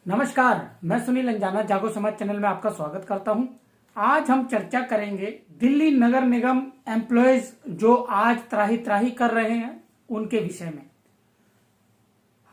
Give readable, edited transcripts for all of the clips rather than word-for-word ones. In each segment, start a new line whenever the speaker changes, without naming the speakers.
नमस्कार, मैं सुनील अंजाना जागो समाज चैनल में आपका स्वागत करता हूं। आज हम चर्चा करेंगे दिल्ली नगर निगम एम्प्लॉयज जो आज त्राही त्राही कर रहे हैं उनके विषय में।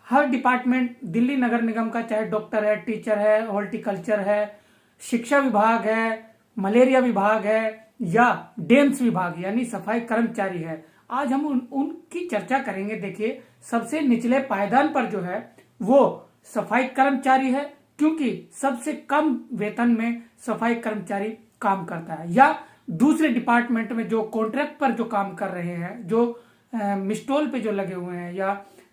हर डिपार्टमेंट दिल्ली नगर निगम का, चाहे डॉक्टर है, टीचर है, हॉर्टिकल्चर है, शिक्षा विभाग है, मलेरिया विभाग है या डेम्स विभाग यानी सफाई कर्मचारी है, आज हम उनकी चर्चा करेंगे। देखिए, सबसे निचले पायदान पर जो है वो सफाई कर्मचारी है, क्योंकि सबसे कम वेतन में सफाई कर्मचारी काम करता है। या दूसरे डिपार्टमेंट में जो कॉन्ट्रैक्ट पर जो काम कर रहे हैं, जो मिस्टोल पे जो लगे हुए हैं, या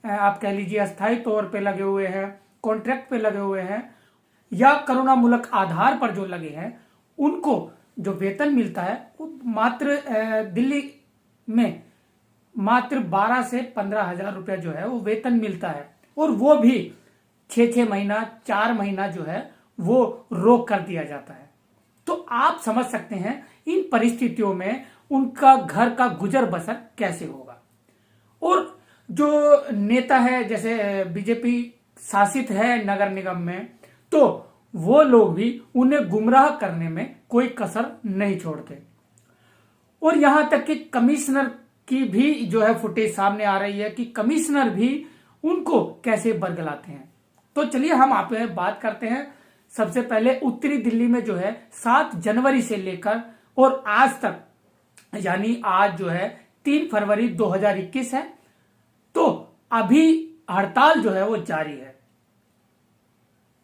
आप कह लीजिए अस्थायी तौर पे लगे हुए हैं, कॉन्ट्रैक्ट पे लगे हुए हैं, या करुणामूलक आधार पर जो लगे हैं, उनको जो वेतन मिलता है वो मात्र दिल्ली में मात्र 12 से 15 हजार रुपया जो है वो वेतन मिलता है। और वो भी 6 महीना, 4 महीना जो है वो रोक कर दिया जाता है। तो आप समझ सकते हैं इन परिस्थितियों में उनका घर का गुजर बसर कैसे होगा। और जो नेता है, जैसे बीजेपी शासित है नगर निगम में, तो वो लोग भी उन्हें गुमराह करने में कोई कसर नहीं छोड़ते। और यहां तक कि कमिश्नर की भी जो है फुटेज सामने आ रही है कि कमिश्नर भी उनको कैसे बरगलाते हैं। तो चलिए हम आप बात करते हैं। सबसे पहले उत्तरी दिल्ली में जो है 7 जनवरी से लेकर और आज तक, यानी आज जो है 3 फरवरी 2021 है, तो अभी हड़ताल जो है वो जारी है।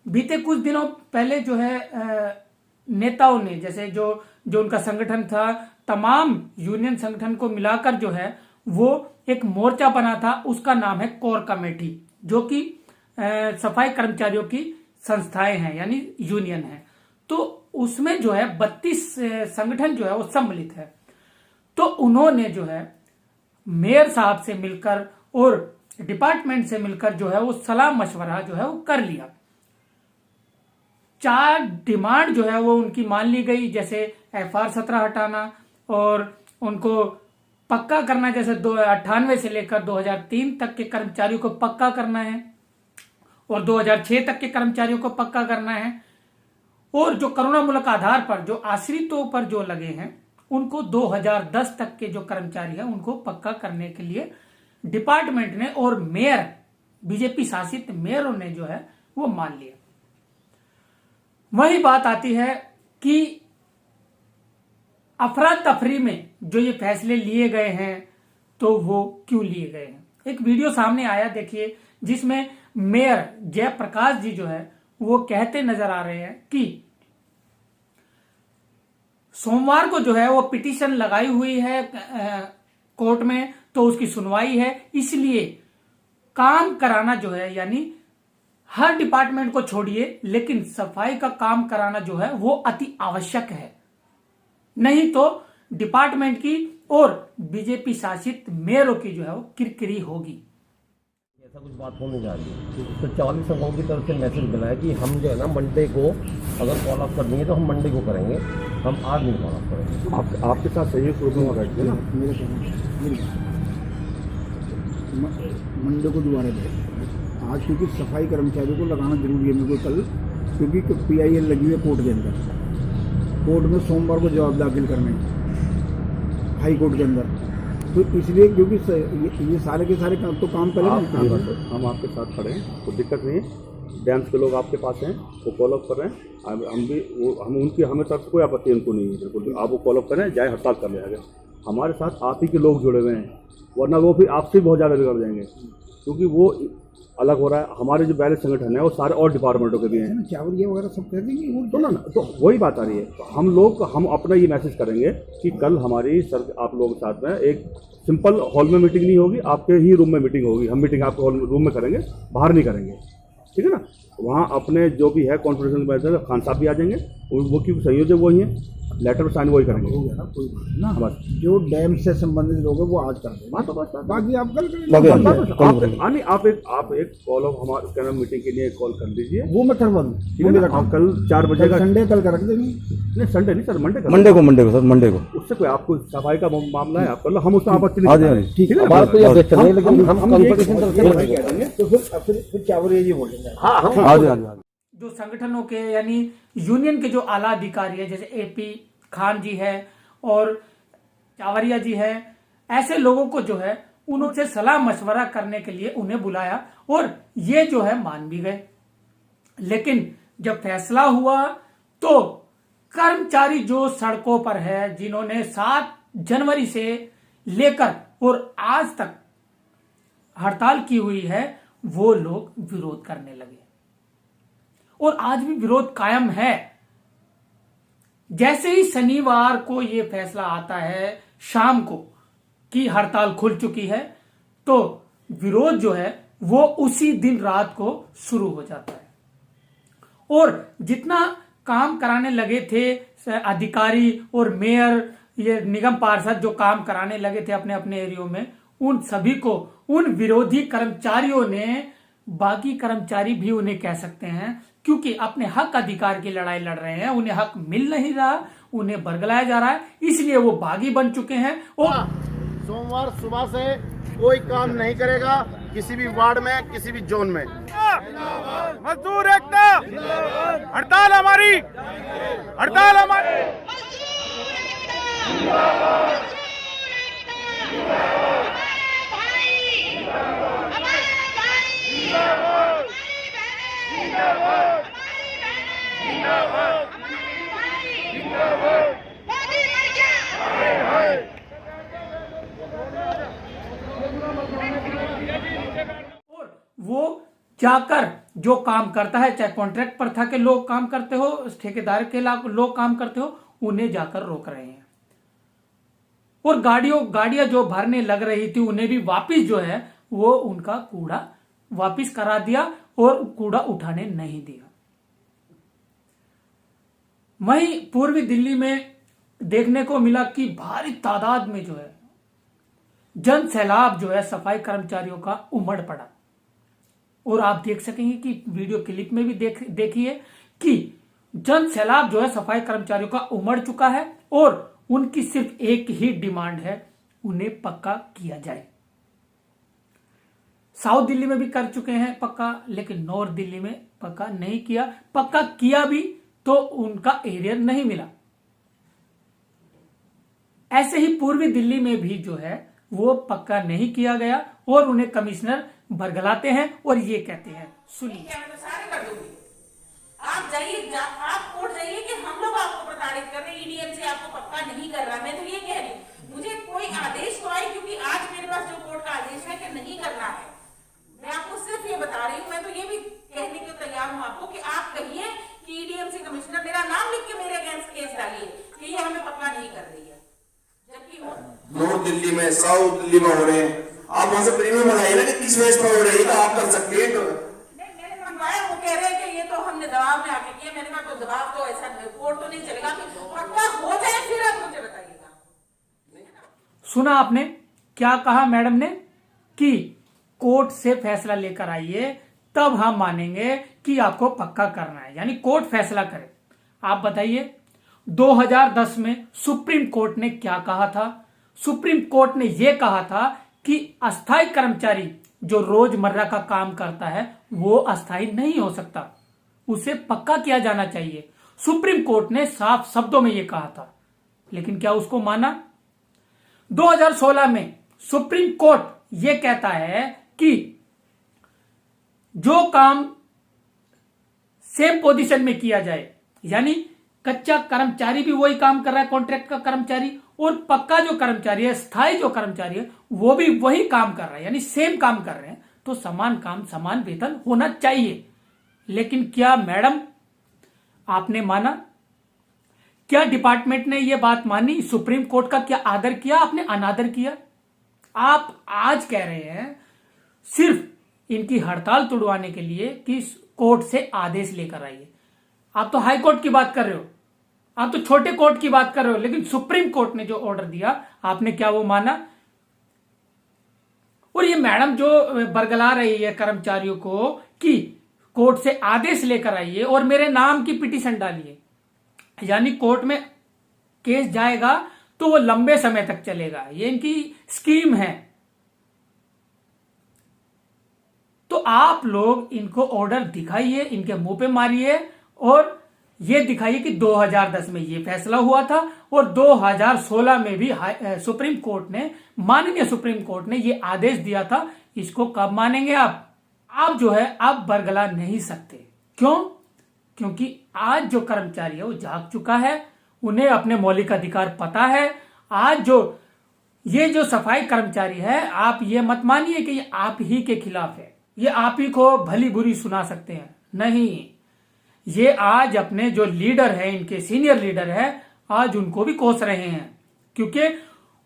बीते कुछ दिनों पहले जो है नेताओं ने, जैसे जो उनका संगठन था, तमाम यूनियन संगठन को मिलाकर जो है वो एक मोर्चा बना था। उसका नाम है कोर कमेटी, जो कि सफाई कर्मचारियों की संस्थाएं हैं यानी यूनियन है। तो उसमें जो है 32 संगठन जो है वो सम्मिलित है। तो उन्होंने जो है मेयर साहब से मिलकर और डिपार्टमेंट से मिलकर जो है वो सलाह मशवरा जो है वो कर लिया। 4 डिमांड जो है वो उनकी मान ली गई, जैसे FR 17 हटाना और उनको पक्का करना, जैसे 98 से लेकर 2003 तक के कर्मचारियों को पक्का करना है और 2006 तक के कर्मचारियों को पक्का करना है। और जो करुणामूलक आधार पर जो आश्रितों पर जो लगे हैं उनको 2010 तक के जो कर्मचारी हैं उनको पक्का करने के लिए डिपार्टमेंट ने और मेयर, बीजेपी शासित मेयरों ने जो है वो मान लिया। वही बात आती है कि अफरा तफरी में जो ये फैसले लिए गए हैं तो वो क्यों लिए गए हैं। एक वीडियो सामने आया, देखिए, जिसमें मेयर जयप्रकाश जी जो है वो कहते नजर आ रहे हैं कि सोमवार को जो है वो पिटीशन लगाई हुई है कोर्ट में, तो उसकी सुनवाई है, इसलिए काम कराना जो है, यानी हर डिपार्टमेंट को छोड़िए, लेकिन सफाई का काम कराना जो है वो अति आवश्यक है। नहीं तो डिपार्टमेंट की और बीजेपी शासित मेयरों की जो है वो किरकिरी होगी।
ऐसा कुछ बात होने जा रही है। तो 40 संघों की तरफ से मैसेज मिला है कि हम जो है ना मंडे को अगर कॉल ऑफ करनी है तो हम मंडे को करेंगे, हम आज नहीं कॉल ऑफ करेंगे।
आपके साथ सही प्रोग्राम बैठे ना, मंडे को दोबारा जाए आज, क्योंकि सफाई कर्मचारियों को लगाना जरूरी है मेरे को कल, क्योंकि PIL लगी हुई है कोर्ट के अंदर। कोर्ट में सोमवार को जवाब दाखिल करने हाई कोर्ट के अंदर, तो इसलिए क्योंकि ये सारे के सारे काम तो काम पहले
हम आपके साथ खड़े हैं, कोई दिक्कत नहीं है। डैम्स के लोग आपके पास हैं, वो कॉल अप कर रहे हैं। हम भी हमें तरफ कोई आपत्ति उनको नहीं है, बिल्कुल आप वो कॉल अप करें, जाए हड़ताल कर लिया जाए। हमारे साथ आप ही के लोग जुड़े हुए हैं, वरना वो फिर आपसे बहुत ज़्यादा बिगड़ जाएंगे, क्योंकि वो अलग हो रहा है। हमारे जो बैलेंस संगठन है वो सारे और डिपार्टमेंटों के भी हैं।
चावरिया वगैरह सब कह देंगे वो
तो ना तो वही बात आ रही है। तो हम अपना ये मैसेज करेंगे कि कल हमारी सर आप लोगों के साथ में एक सिंपल हॉल में मीटिंग नहीं होगी, आपके ही रूम में मीटिंग होगी। हम मीटिंग आपके रूम में करेंगे, बाहर नहीं करेंगे, ठीक है ना। वहाँ अपने जो भी है कॉन्फ्रेंस में खान साहब भी आ जाएंगे, वो क्योंकि संयोजक वही हैं, लेटर साइन वही करेंगे।
हो गया ना, कोई बात नहीं ना।
बस
जो डैम से संबंधित लोग हैं वो आज कर देंगे,
बस
बाकी आप कल
बाकी
करेंगे।
हम-
आप एक कॉल ऑफ हमारे क्या नाम मीटिंग के लिए कॉल कर लीजिए,
वो मैं करवा दूँ,
ठीक है ना। आप कल 4 बजे का,
संडे कल का रख देंगे।
नहीं संडे नहीं सर, मंडे
मंडे को सर, मंडे को।
उससे कोई आपको सफाई का मामला है आप कर लो, हम उसमें आपत्ति नहीं
हाँ जी,
करते।
हाँ जी।
ठीक है ना।
बात तो ये ऑब्जेक्शन है, लेकिन हम कंपटीशन
तो फिर चावरिया जी बोलेंगे।
हाँ जी।
जो संगठनों के यानी यूनियन के जो आला अधिकारी है, जैसे एपी खान जी है और चावरिया जी है, ऐसे लोगों को जो है उनसे सलाह मशवरा करने के लिए उन्हें बुलाया और ये जो है मान भी गए। लेकिन जब फैसला हुआ तो कर्मचारी जो सड़कों पर है, जिन्होंने 7 जनवरी से लेकर और आज तक हड़ताल की हुई है, वो लोग विरोध करने लगे और आज भी विरोध कायम है। जैसे ही शनिवार को ये फैसला आता है शाम को कि हड़ताल खुल चुकी है, तो विरोध जो है वो उसी दिन रात को शुरू हो जाता है। और जितना काम कराने लगे थे अधिकारी और मेयर, ये निगम पार्षद जो काम कराने लगे थे अपने अपने एरियो में, उन सभी को उन विरोधी कर्मचारियों ने, बाकी कर्मचारी भी उन्हें कह सकते हैं, क्योंकि अपने हक अधिकार की लड़ाई लड़ रहे हैं, उन्हें हक मिल नहीं रहा, उन्हें बरगलाया जा रहा है, इसलिए वो बागी बन चुके हैं। और
सोमवार सुबह से कोई काम नहीं करेगा किसी भी वार्ड में, किसी भी जोन में।
मजदूर एकता, हड़ताल हमारी, हड़ताल हमारी।
और वो जाकर जो काम करता है, चाहे कॉन्ट्रैक्ट पर था के लोग काम करते हो, ठेकेदार के लोग काम करते हो, उन्हें जाकर रोक रहे हैं। और गाड़ियां जो भरने लग रही थी उन्हें भी वापिस जो है वो उनका कूड़ा वापिस करा दिया और कूड़ा उठाने नहीं दिया। वहीं पूर्वी दिल्ली में देखने को मिला कि भारी तादाद में जो है जन सैलाब जो है सफाई कर्मचारियों का उमड़ पड़ा। और आप देख सकेंगे कि वीडियो क्लिप में भी देखिए कि जन सैलाब जो है सफाई कर्मचारियों का उमड़ चुका है और उनकी सिर्फ एक ही डिमांड है, उन्हें पक्का किया जाए। साउथ दिल्ली में भी कर चुके हैं पक्का, लेकिन नॉर्थ दिल्ली में पक्का नहीं किया। पक्का किया भी तो उनका एरिया नहीं मिला। ऐसे ही पूर्वी दिल्ली में भी जो है वो पक्का नहीं किया गया और उन्हें कमिश्नर बरगलाते हैं और ये कहते हैं, सुनिए।
मैं तो सारे कर दूंगी। आप जाइए, आप कोर्ट जाइए कि हम लोग आपको प्रताड़ित कर रहे हैं, ईडीएम से आपको पक्का नहीं कर रहा। मैं तो ये कह रही हूँ, मुझे कोई आदेश तो आए, क्योंकि आज मेरे पास जो कोर्ट का आदेश है कि नहीं करना है, मैं आपको सिर्फ ये बता रही हूँ। मैं तो ये भी कहने के तैयार हूँ आपको कि आप कहिए कि ईडीएमसी कमिश्नर मेरा नाम लिख के मेरे अगेंस्ट केस डालिए कि ये हमें पक्का नहीं कर रही है, जबकि
नॉर्थ दिल्ली में, साउथ दिल्ली में हो रहे हैं। आप वहां से प्रीमियम लगाइए ना कि किस बेस पर हो रही है, तो आप कर सकते हैं।
मैंने मंगवाया, वो कह रहे हैं कि ये तो हमने दबाव में आके किया। मैंने कहा तो दबाव तो ऐसा कोर्ट तो नहीं चलेगा, पक्का हो जाए फिर आप मुझे बताइएगा।
सुना आपने क्या कहा मैडम ने कि कोर्ट से फैसला लेकर आइए तब हम मानेंगे कि आपको पक्का करना है, यानी कोर्ट फैसला करे। आप बताइए 2010 में सुप्रीम कोर्ट ने क्या कहा था? सुप्रीम कोर्ट ने यह कहा था कि अस्थायी कर्मचारी जो रोजमर्रा का काम करता है वो अस्थायी नहीं हो सकता, उसे पक्का किया जाना चाहिए। सुप्रीम कोर्ट ने साफ शब्दों में यह कहा था, लेकिन क्या उसको माना? 2016 में सुप्रीम कोर्ट यह कहता है कि जो काम सेम पोजीशन में किया जाए, यानी कच्चा कर्मचारी भी वही काम कर रहा है, कॉन्ट्रैक्ट का कर्मचारी, और पक्का जो कर्मचारी है, स्थायी जो कर्मचारी है, वो भी वही काम कर रहा है, यानी सेम काम कर रहे हैं, तो समान काम समान वेतन होना चाहिए। लेकिन क्या मैडम आपने माना? क्या डिपार्टमेंट ने यह बात मानी? सुप्रीम कोर्ट का क्या आदर किया? आपने अनादर किया। आप आज कह रहे हैं सिर्फ इनकी हड़ताल तुड़वाने के लिए कि कोर्ट से आदेश लेकर आइए। आप तो हाई कोर्ट की बात कर रहे हो, आप तो छोटे कोर्ट की बात कर रहे हो, लेकिन सुप्रीम कोर्ट ने जो ऑर्डर दिया आपने क्या वो माना? और ये मैडम जो बरगला रही है कर्मचारियों को कि कोर्ट से आदेश लेकर आइए और मेरे नाम की पिटीशन डालिए, यानी कोर्ट में केस जाएगा तो वो लंबे समय तक चलेगा, ये इनकी स्कीम है। तो आप लोग इनको ऑर्डर दिखाइए, इनके मुंह पे मारिए और ये दिखाइए कि 2010 में ये फैसला हुआ था और 2016 में भी सुप्रीम कोर्ट ने, माननीय सुप्रीम कोर्ट ने ये आदेश दिया था। इसको कब मानेंगे आप? आप जो है आप बरगला नहीं सकते। क्यों? क्योंकि आज जो कर्मचारी है वो जाग चुका है, उन्हें अपने मौलिक अधिकार पता है। आज जो ये जो सफाई कर्मचारी है, आप ये मत मानिए कि ये आप ही के खिलाफ है, ये आप ही को भली बुरी सुना सकते हैं। नहीं, ये आज अपने जो लीडर है, इनके सीनियर लीडर है, आज उनको भी कोस रहे हैं, क्योंकि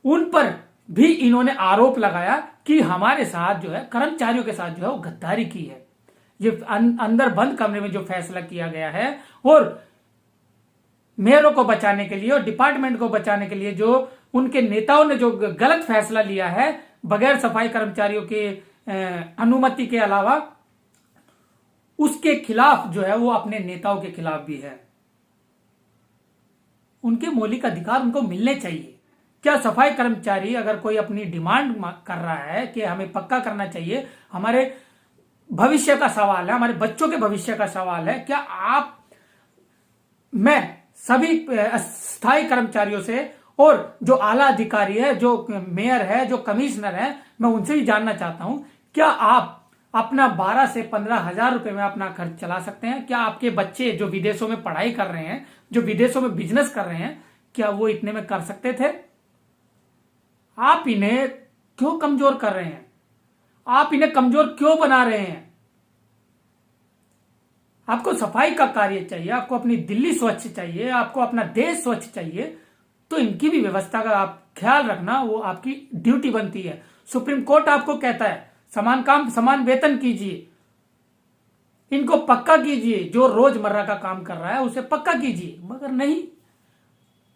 उन पर भी इन्होंने आरोप लगाया कि हमारे साथ जो है, कर्मचारियों के साथ जो है वो गद्दारी की है। ये अंदर बंद कमरे में जो फैसला किया गया है और मेयरों को बचाने के लिए और डिपार्टमेंट को बचाने के लिए जो उनके नेताओं ने जो गलत फैसला लिया है बगैर सफाई कर्मचारियों के अनुमति के अलावा, उसके खिलाफ जो है वो अपने नेताओं के खिलाफ भी है। उनके मौलिक अधिकार उनको मिलने चाहिए। क्या सफाई कर्मचारी अगर कोई अपनी डिमांड कर रहा है कि हमें पक्का करना चाहिए, हमारे भविष्य का सवाल है, हमारे बच्चों के भविष्य का सवाल है, क्या आप, मैं सभी स्थायी कर्मचारियों से और जो आला अधिकारी है, जो मेयर है, जो कमिश्नर है, मैं उनसे भी जानना चाहता हूं, क्या आप अपना 12 से 15 हजार रुपए में अपना खर्च चला सकते हैं? क्या आपके बच्चे जो विदेशों में पढ़ाई कर रहे हैं, जो विदेशों में बिजनेस कर रहे हैं, क्या वो इतने में कर सकते थे? आप इन्हें क्यों कमजोर कर रहे हैं? आप इन्हें कमजोर क्यों बना रहे हैं? आपको सफाई का कार्य चाहिए, आपको अपनी दिल्ली स्वच्छ चाहिए, आपको अपना देश स्वच्छ चाहिए, तो इनकी भी व्यवस्था का आप ख्याल रखना, वो आपकी ड्यूटी बनती है। सुप्रीम कोर्ट आपको कहता है समान काम समान वेतन कीजिए, इनको पक्का कीजिए, जो रोजमर्रा का काम कर रहा है उसे पक्का कीजिए, मगर नहीं,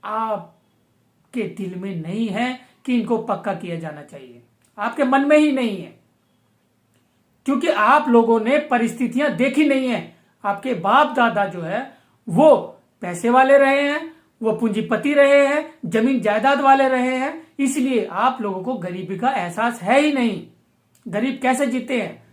आपके दिल में नहीं है कि इनको पक्का किया जाना चाहिए, आपके मन में ही नहीं है, क्योंकि आप लोगों ने परिस्थितियां देखी नहीं है। आपके बाप दादा जो है वो पैसे वाले रहे हैं, वो पूंजीपति रहे हैं, जमीन जायदाद वाले रहे हैं, इसलिए आप लोगों को गरीबी का एहसास है ही नहीं। गरीब कैसे जीते हैं?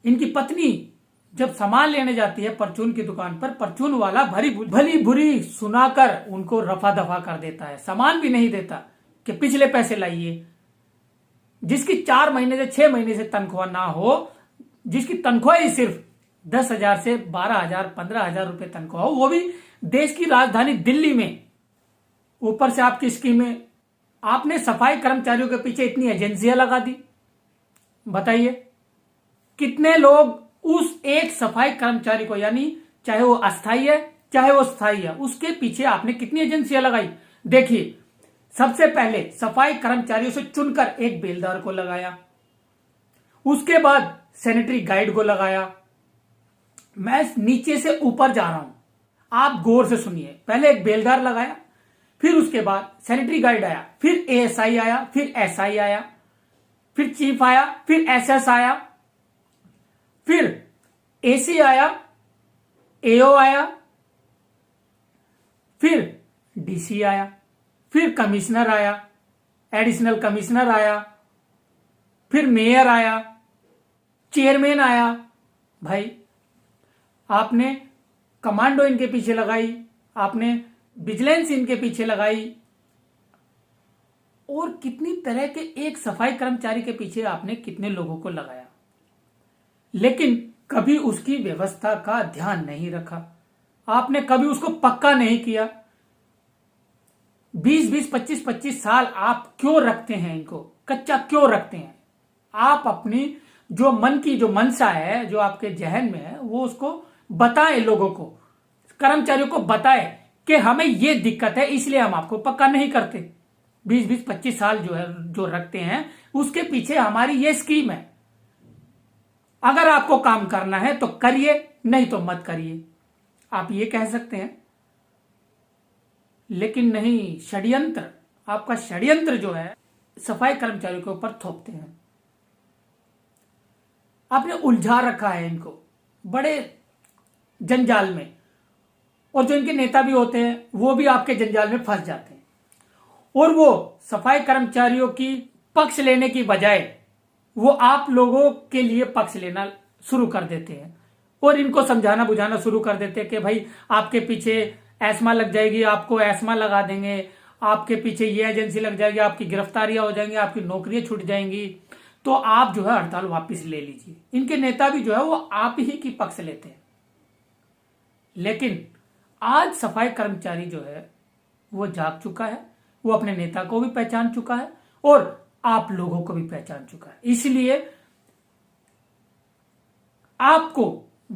इनकी पत्नी जब सामान लेने जाती है परचून की दुकान पर, परचून वाला भली बुरी सुनाकर उनको रफा दफा कर देता है, सामान भी नहीं देता कि पिछले पैसे लाइए। जिसकी 4 महीने से 6 महीने से तनख्वाह ना हो, जिसकी तनख्वाह ही सिर्फ 10,000 से 12,000 15,000 रुपए तनख्वाह हो, वो भी देश की राजधानी दिल्ली में, ऊपर से आपकी स्कीमें, आपने सफाई कर्मचारियों के पीछे इतनी एजेंसियां लगा दी। बताइए कितने लोग उस एक सफाई कर्मचारी को, यानी चाहे वो अस्थायी है चाहे वो स्थायी है, उसके पीछे आपने कितनी एजेंसियां लगाई? देखिए, सबसे पहले सफाई कर्मचारियों से चुनकर एक बेलदार को लगाया, उसके बाद सैनिटरी गाइड को लगाया। मैं नीचे से ऊपर जा रहा हूं, आप गौर से सुनिए। पहले एक बेलदार लगाया, फिर उसके बाद सैनिटरी गाइड आया, फिर एएसआई आया, फिर एसआई आया, फिर चीफ आया, फिर एसएस आया, फिर एसी आया, एओ आया, फिर डीसी आया, फिर कमिश्नर आया, एडिशनल कमिश्नर आया, फिर मेयर आया, चेयरमैन आया। भाई आपने कमांडो इनके पीछे लगाई, आपने विजिलेंस इनके पीछे लगाई, और कितनी तरह के एक सफाई कर्मचारी के पीछे आपने कितने लोगों को लगाया, लेकिन कभी उसकी व्यवस्था का ध्यान नहीं रखा, आपने कभी उसको पक्का नहीं किया। 20-20, 25-25 साल आप क्यों रखते हैं? इनको कच्चा क्यों रखते हैं? आप अपनी जो मन की जो मनसा है, जो आपके जहन में है, वो उसको बताएं, लोगों को, कर्मचारियों को बताएं कि हमें ये दिक्कत है, इसलिए हम आपको पक्का नहीं करते। 20-20, 25 साल जो है जो रखते हैं, उसके पीछे हमारी ये स्कीम है। अगर आपको काम करना है तो करिए, नहीं तो मत करिए, आप ये कह सकते हैं। लेकिन नहीं, षड्यंत्र, आपका षड्यंत्र जो है सफाई कर्मचारियों के ऊपर थोपते हैं। आपने उलझा रखा है इनको बड़े जंजाल में, और जो इनके नेता भी होते हैं वो भी आपके जंजाल में फंस जाते हैं, और वो सफाई कर्मचारियों की पक्ष लेने की बजाय वो आप लोगों के लिए पक्ष लेना शुरू कर देते हैं, और इनको समझाना बुझाना शुरू कर देते हैं कि भाई आपके पीछे एस्मा लग जाएगी, आपको एस्मा लगा देंगे, आपके पीछे ये एजेंसी लग जाएगी, आपकी गिरफ्तारियां हो जाएंगी, आपकी नौकरियां छूट जाएंगी, तो आप जो है हड़ताल वापस ले लीजिए। इनके नेता भी जो है वो आप ही की पक्ष लेते हैं। लेकिन आज सफाई कर्मचारी जो है वो जाग चुका है, वो अपने नेता को भी पहचान चुका है और आप लोगों को भी पहचान चुका है। इसलिए आपको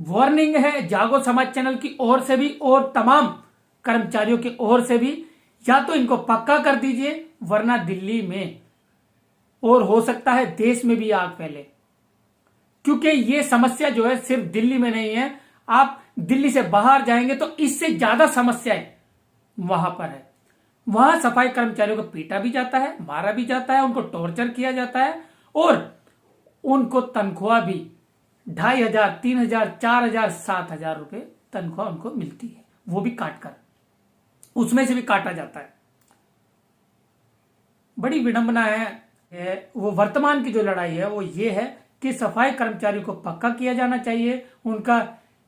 वार्निंग है जागो समाज चैनल की ओर से भी और तमाम कर्मचारियों की ओर से भी, या तो इनको पक्का कर दीजिए, वरना दिल्ली में और हो सकता है देश में भी आग फैले। क्योंकि ये समस्या जो है सिर्फ दिल्ली में नहीं है, आप दिल्ली से बाहर जाएंगे तो इससे ज्यादा समस्याएं वहां पर है। वहां सफाई कर्मचारियों को पीटा भी जाता है, मारा भी जाता है, उनको टॉर्चर किया जाता है, और उनको तनख्वाह भी 2500, 3000, 4000, 7000 रुपए तनख्वाह उनको मिलती है, वो भी काट कर, उसमें से भी काटा जाता है। बड़ी विडंबना है। वो वर्तमान की जो लड़ाई है वो ये है कि सफाई कर्मचारियों को पक्का किया जाना चाहिए, उनका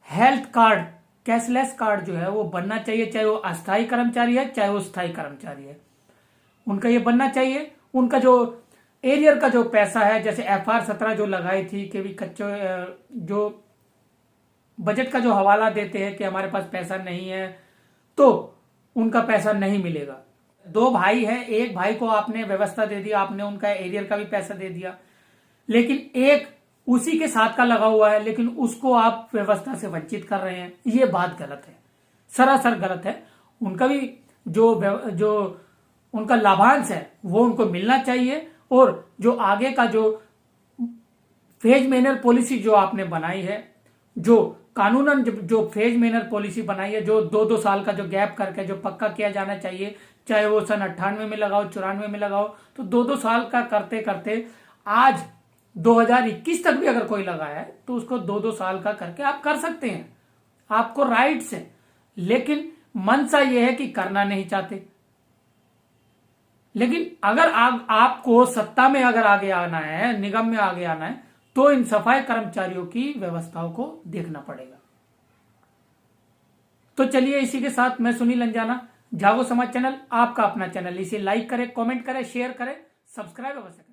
हेल्थ कार्ड, कैशलेस कार्ड जो है वो बनना चाहिए, चाहे वो अस्थायी कर्मचारी है चाहे वो स्थायी कर्मचारी है, उनका ये बनना चाहिए। उनका जो एरियर का जो पैसा है, जैसे FR 17 जो लगाई थी कि भी कच्चो जो बजट का जो हवाला देते हैं कि हमारे पास पैसा नहीं है, तो उनका पैसा नहीं मिलेगा। 2 भाई हैं, एक भाई को आपने व्यवस्था दे दी, आपने उनका एरियर का भी पैसा दे दिया, लेकिन एक उसी के साथ का लगा हुआ है, लेकिन उसको आप व्यवस्था से वंचित कर रहे हैं। ये बात गलत है, सरासर गलत है। उनका भी जो उनका लाभांश है वो उनको मिलना चाहिए, और जो आगे का जो फेज मैनर पॉलिसी जो आपने बनाई है, जो कानूनन जो फेज मैनर पॉलिसी बनाई है, जो 2-2 साल का जो गैप करके जो पक्का किया जाना चाहिए, चाहे वो सन 98 में लगाओ, 94 में लगाओ, तो 2-2 साल का करते करते आज 2021 तक भी अगर कोई लगाया है तो उसको 2-2 साल का करके आप कर सकते हैं, आपको राइट्स है। लेकिन मनसा ये है कि करना नहीं चाहते। लेकिन अगर आपको सत्ता में अगर आगे आना है, निगम में आगे आना है, तो इन सफाई कर्मचारियों की व्यवस्थाओं को देखना पड़ेगा। तो चलिए, इसी के साथ मैं सुनील अंजाना, जागो समाज चैनल आपका अपना चैनल, इसे लाइक करें, कमेंट करें, शेयर करें, सब्सक्राइब अवश्य करें।